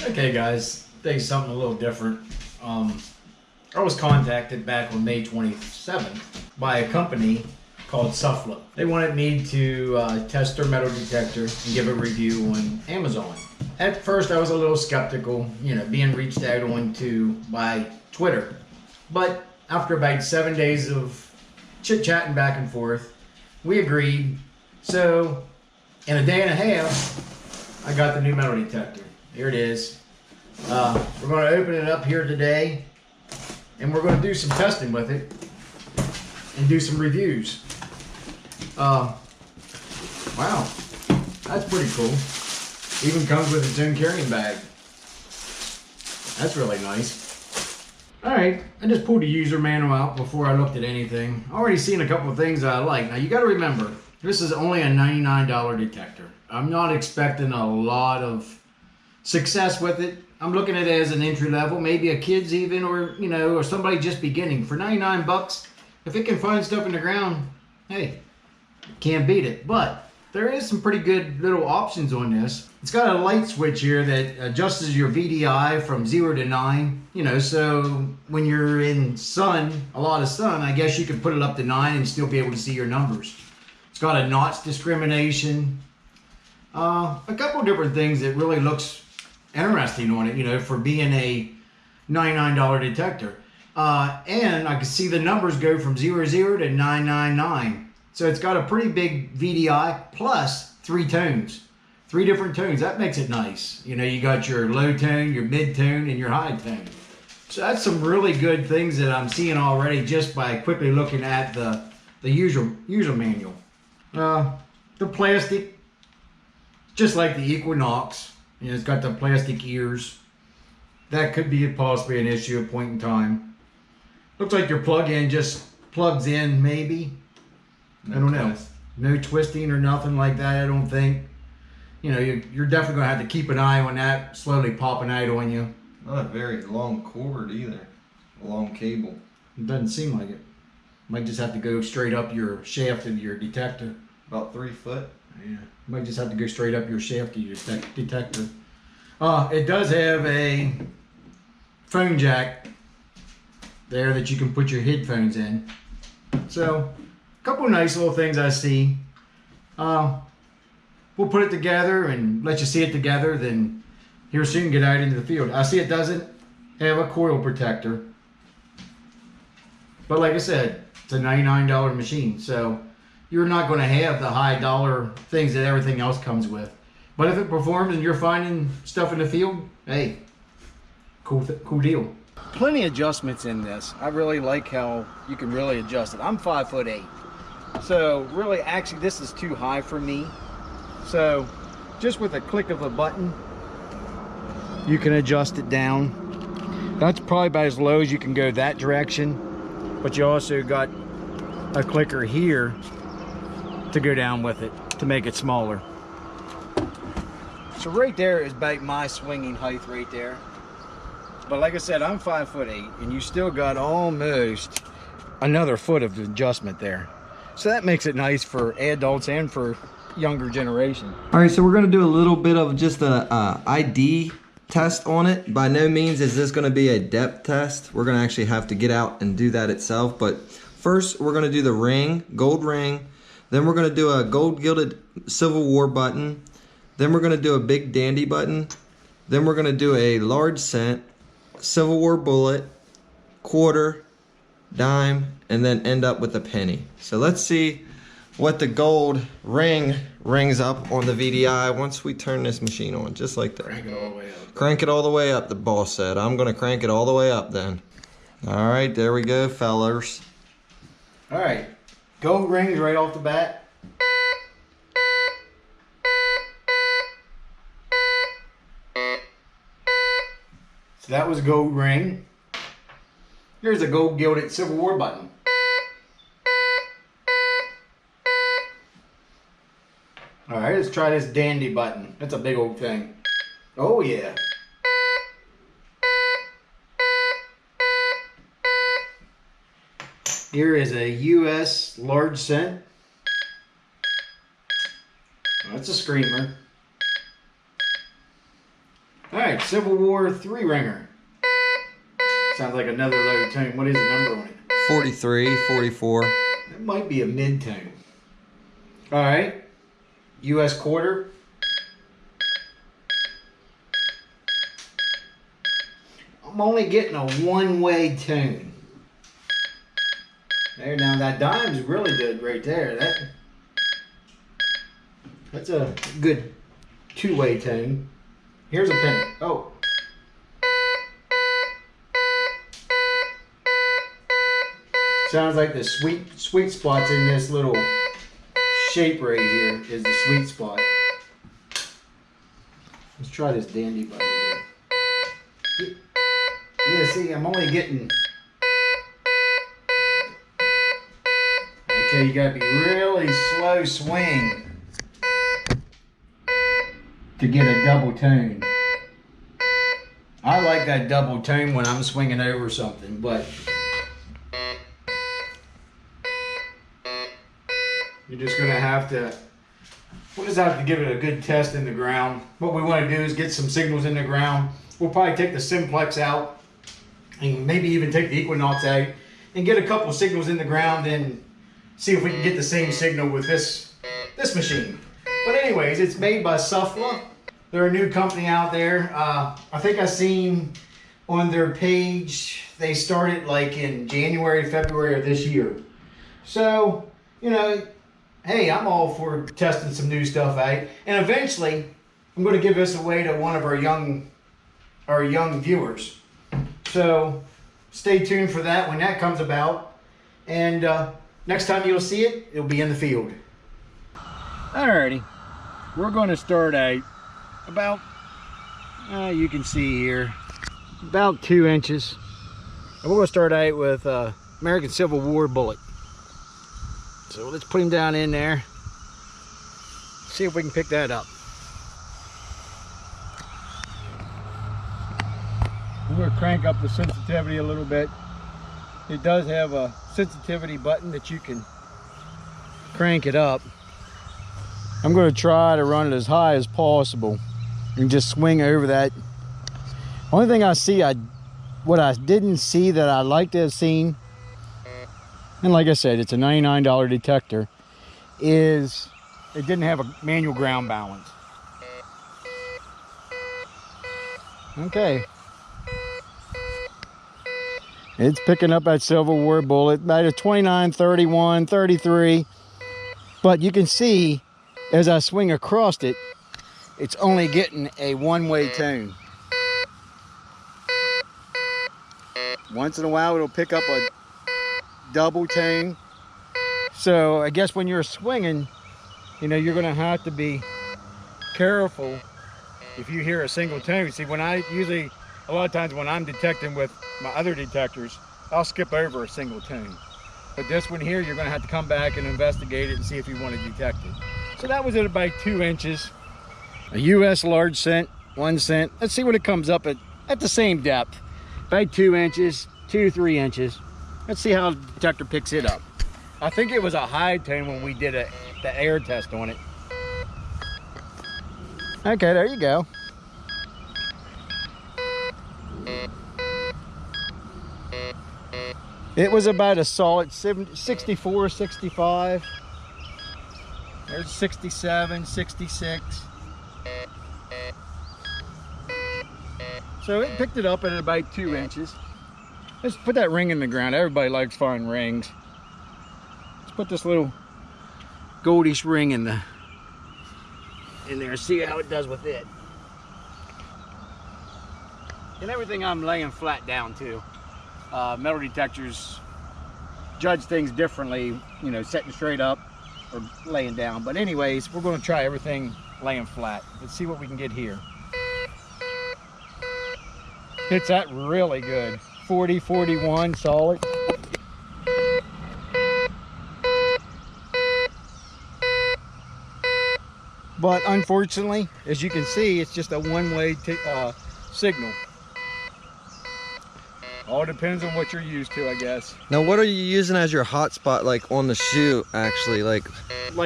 Okay guys, thanks something a little different. I was contacted back on May 27th by a company called Sufflo. They wanted me to test their metal detector and give a review on Amazon. At first I was a little skeptical, being reached out on to by Twitter. But after about 7 days of chit-chatting back and forth, we agreed. So in a day and a half, I got the new metal detector. Here it is. We're going to open it up here today, and we're going to do some testing with it and do some reviews. Wow, that's pretty cool. Even comes with its own carrying bag. That's really nice. Alright, I just pulled the user manual out before I looked at anything. Already seen a couple of things I like. Now you got to remember, this is only a $99 detector. I'm not expecting a lot of success with it. I'm looking at it as an entry level, maybe a kid's even, or or somebody just beginning. For 99 bucks, if it can find stuff in the ground, hey, can't beat it. But there is some pretty good little options on this. It's got a light switch here that adjusts your VDI from 0 to 9. So when you're in a lot of sun, I guess you could put it up to 9 and still be able to see your numbers. It's got a notch discrimination. A couple of different things that really looks interesting on it, for being a $99 detector. And I can see the numbers go from 00 to 999. So it's got a pretty big VDI plus 3 tones. 3 different tones. That makes it nice. You got your low tone, your mid tone, and your high tone. So that's some really good things that I'm seeing already just by quickly looking at the user manual. The plastic, just like the Equinox, it's got the plastic ears. That could be possibly an issue at a point in time. Looks like your plug-in just plugs in, maybe. I don't know. No twisting or nothing like that, I don't think. You're definitely going to have to keep an eye on that slowly popping out on you. Not a very long cord either. A long cable. It doesn't seem like it. Might just have to go straight up your shaft of your detector. About 3 foot. Yeah. Might just have to go straight up your shaft of your detector. It does have a phone jack there that you can put your headphones in. So, a couple nice little things I see. We'll put it together and let you see it together, then here soon get out into the field. I see it doesn't have a coil protector. But like I said, it's a $99 machine, so you're not going to have the high dollar things that everything else comes with. But if it performs and you're finding stuff in the field, hey, cool deal. Plenty of adjustments in this. I really like how you can really adjust it. I'm 5'8", so really, actually, this is too high for me. So just with a click of a button, you can adjust it down. That's probably about as low as you can go that direction. But you also got a clicker here to go down with it to make it smaller. So right there is about my swinging height right there. But like I said, I'm 5'8", and you still got almost another foot of adjustment there. So that makes it nice for adults and for younger generation. All right, so we're gonna do a little bit of just a ID test on it. By no means is this gonna be a depth test. We're gonna actually have to get out and do that itself. But first, we're gonna do the ring, gold ring. Then we're gonna do a gold gilded Civil War button. Then we're gonna do a big dandy button. Then we're gonna do a large cent, Civil War bullet, quarter, dime, and then end up with a penny. So let's see what the gold ring rings up on the VDI once we turn this machine on, just like that. Crank it all the way up. Crank it all the way up, the boss said. I'm gonna crank it all the way up then. All right, there we go, fellers. All right, gold rings right off the bat. So that was a gold ring. Here's a gold gilded Civil War button. All right, let's try this dandy button. That's a big old thing. Oh yeah. Here is a US large cent. That's a screamer. All right, Civil War 3 ringer. Sounds like another low tone. What is the number on it? 43, 44. That might be a mid-tone. All right, US quarter. I'm only getting a one-way tone. There, now that dime's really good right there. That's a good two-way tone. Here's a penny. Oh. Sounds like the sweet spot's in this little shape right here is the sweet spot. Let's try this dandy button again. Yeah, see, I'm only getting... Okay, you gotta be really slow swing to get a double tone. I like that double tone when I'm swinging over something, but you're just gonna have to, we'll just have to give it a good test in the ground. What we wanna do is get some signals in the ground. We'll probably take the Simplex out and maybe even take the Equinox out and get a couple signals in the ground and see if we can get the same signal with this machine. But anyways, it's made by Sufflo. They're a new company out there. I think I seen on their page, they started like in January, February of this year. So, you know, hey, I'm all for testing some new stuff out. And eventually, I'm gonna give this away to one of our young viewers. So stay tuned for that when that comes about. And next time you'll see it, it'll be in the field. Alrighty, we're going to start out about, you can see here, about 2 inches. And we're going to start out with American Civil War bullet. So let's put him down in there. See if we can pick that up. We're going to crank up the sensitivity a little bit. It does have a sensitivity button that you can crank it up. I'm going to try to run it as high as possible and just swing over that. Only thing I see, what I didn't see that I'd like to have seen, and like I said, it's a $99 detector, is it didn't have a manual ground balance. Okay. It's picking up that Civil War bullet, about a 29, 31, 33. But you can see, as I swing across it, it's only getting a one-way tone. Once in a while, it'll pick up a double tone. So I guess when you're swinging, you know, you're gonna have to be careful if you hear a single tone. See, when I usually, a lot of times when I'm detecting with my other detectors, I'll skip over a single tone. But this one here, you're gonna have to come back and investigate it and see if you want to detect it. So that was at about 2 inches. A US large cent, 1 cent. Let's see what it comes up at the same depth. About 2 inches, 2 to 3 inches. Let's see how the detector picks it up. I think it was a high tone when we did the air test on it. Okay, there you go. It was about a solid 64, 65. There's 67, 66. So it picked it up at about 2 inches. Let's put that ring in the ground. Everybody likes finding rings. Let's put this little goldish ring in there. See how it does with it. And everything I'm laying flat down too. Metal detectors judge things differently, you know, setting straight up or laying down. But anyways, we're going to try everything laying flat. Let's see what we can get here. Hits that really good. 40, 41, solid. But unfortunately, as you can see, it's just a one-way signal. All depends on what you're used to, I guess. Now, what are you using as your hotspot, like on the shoe, actually? Like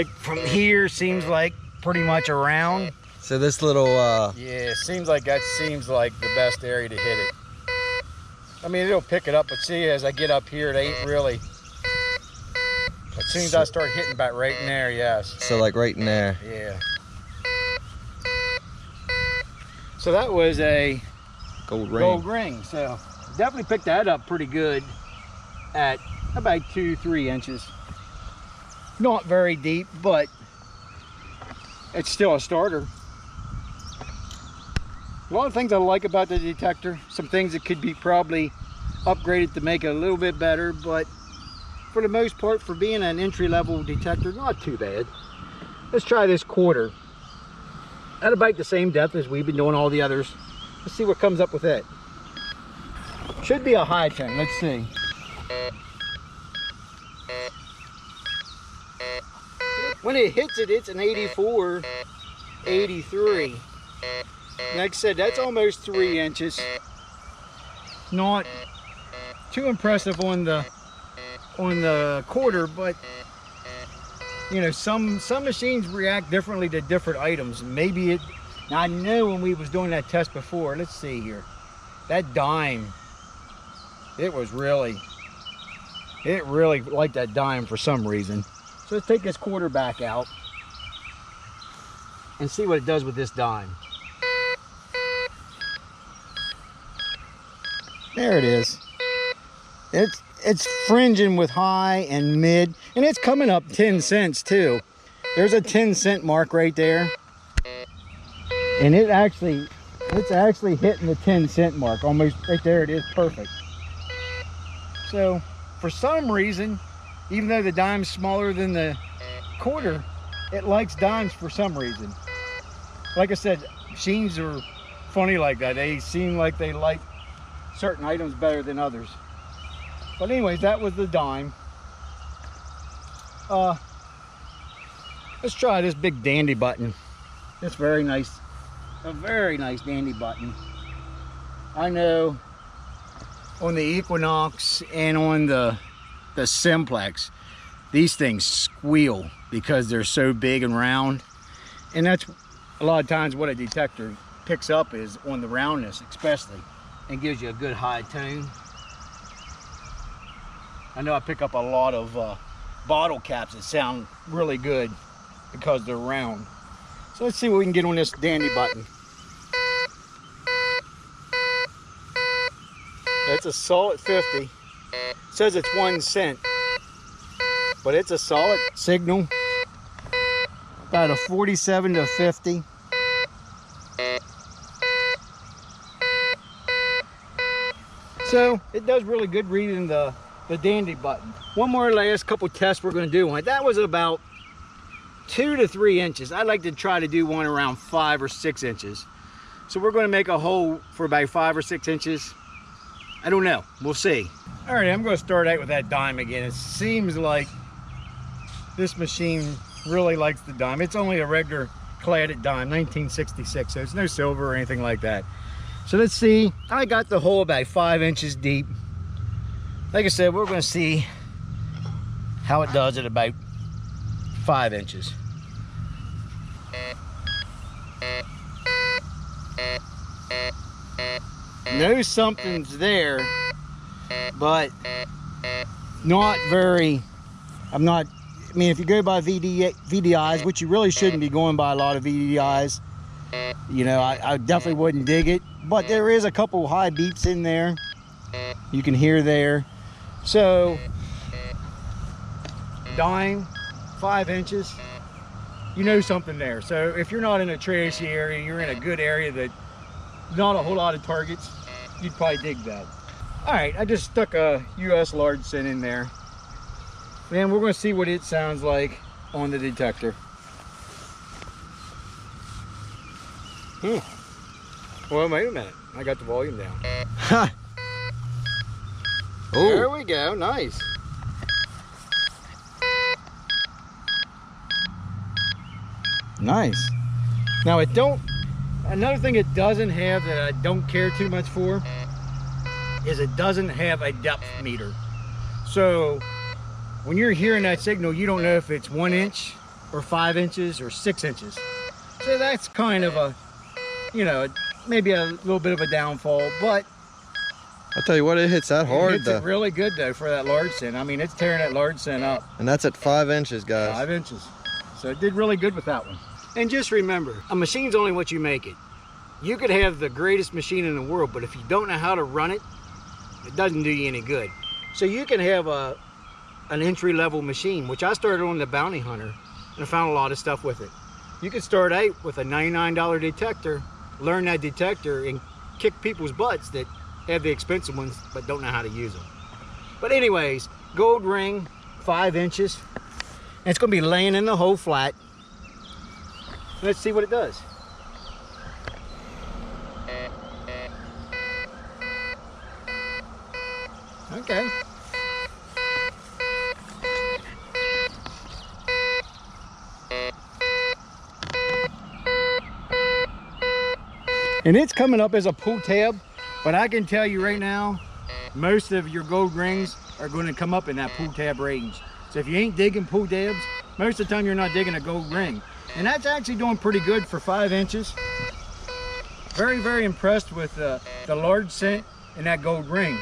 from here seems like pretty much around. So this little yeah, seems like the best area to hit it. I mean, it'll pick it up, but see, as I get up here, it ain't really. As soon as I start hitting back right in there, yes. So like right in there. Yeah. So that was a gold ring. Gold ring. So definitely picked that up pretty good at about 2-3 inches. Not very deep, but it's still a starter. A lot of things I like about the detector. Some things that could be probably upgraded to make it a little bit better, but for the most part, for being an entry-level detector, not too bad. Let's try this quarter. At about the same depth as we've been doing all the others. Let's see what comes up with it. Should be a high tone. Let's see. When it hits it, it's an 84, 83. Like I said, that's almost 3 inches. Not too impressive on the quarter, but you know, some machines react differently to different items. Maybe it. Now I know when we was doing that test before. Let's see here. That dime. It really liked that dime for some reason. So let's take this quarter back out and see what it does with this dime. There it is. It's fringing with high and mid, and it's coming up 10 cents too. There's a 10-cent mark right there, and it's actually hitting the 10-cent mark almost right there. It is perfect. So for some reason, even though the dime's smaller than the quarter, it likes dimes for some reason. Like I said, machines are funny like that. They seem like they like certain items better than others. But anyways, that was the dime. Let's try this big dandy button. It's very nice. A very nice dandy button. I know on the Equinox and on the Simplex, these things squeal because they're so big and round. And that's a lot of times what a detector picks up is on the roundness especially, and gives you a good high tone. I know I pick up a lot of bottle caps that sound really good because they're round. So let's see what we can get on this dandy button. It's a solid 50. It says it's 1 cent, but it's a solid signal. About a 47 to 50. So it does really good reading the dandy button. One more last couple tests we're going to do on it. That was about 2 to 3 inches. I'd like to try to do one around 5 or 6 inches. So we're going to make a hole for about 5 or 6 inches. I don't know. We'll see. All right, I'm going to start out with that dime again. It seems like this machine really likes the dime. It's only a regular cladded dime, 1966, so it's no silver or anything like that. So let's see. I got the hole about 5 inches deep. Like I said, we're going to see how it does at about 5 inches. Know something's there, but not very. I mean, if you go by VDIs, which you really shouldn't be going by a lot of VDIs, you know, I definitely wouldn't dig it. But there is a couple high beeps in there. You can hear there. So, dime, 5 inches, you know something there. So if you're not in a trashy area, you're in a good area that not a whole lot of targets, you'd probably dig that. All right, I just stuck a US large cent in there. And we're going to see what it sounds like on the detector. Well, wait a minute. I got the volume down. Oh, there we go. Nice. Nice. Now another thing it doesn't have that I don't care too much for is it doesn't have a depth meter. So when you're hearing that signal, you don't know if it's 1 inch or 5 inches or 6 inches. So that's kind of a, you know, maybe a little bit of a downfall, but I'll tell you what, it hits that hard it hits though. it really good though for that large scent. I mean, it's tearing that large scent up. And that's at 5 inches, guys. 5 inches. So it did really good with that one. And just remember, a machine's only what you make it. You could have the greatest machine in the world, but if you don't know how to run it, it doesn't do you any good. So you can have an entry-level machine, which I started on the Bounty Hunter, and I found a lot of stuff with it. You can start out with a $99 detector, learn that detector, and kick people's butts that have the expensive ones but don't know how to use them. But anyways, gold ring, 5 inches. And it's going to be laying in the hole flat. Let's see what it does. Okay. And it's coming up as a pull tab, but I can tell you right now, most of your gold rings are going to come up in that pull tab range. So if you ain't digging pull tabs, most of the time you're not digging a gold ring. And that's actually doing pretty good for 5 inches. Very, very impressed with the large scent in that gold ring.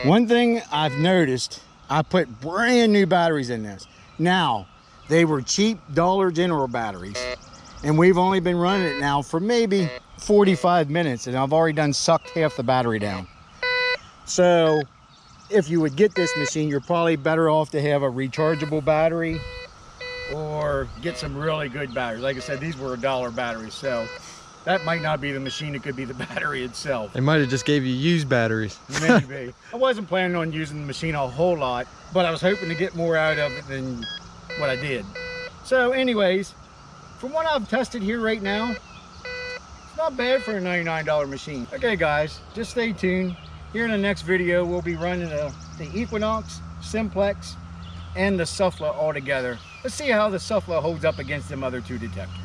One thing I've noticed, I put brand new batteries in this. Now, they were cheap Dollar General batteries, and we've only been running it now for maybe 45 minutes, and I've already done sucked half the battery down. So if you would get this machine, you're probably better off to have a rechargeable battery or get some really good batteries. Like I said, these were $1 batteries, so that might not be the machine, it could be the battery itself. They might have just gave you used batteries. Maybe. I wasn't planning on using the machine a whole lot, but I was hoping to get more out of it than what I did. So anyways, from what I've tested here right now, it's not bad for a $99 machine. Okay guys, just stay tuned. Here in the next video, we'll be running the Equinox, Simplex, and the Sufflo all together. Let's see how the Sufflo holds up against them other two detectors.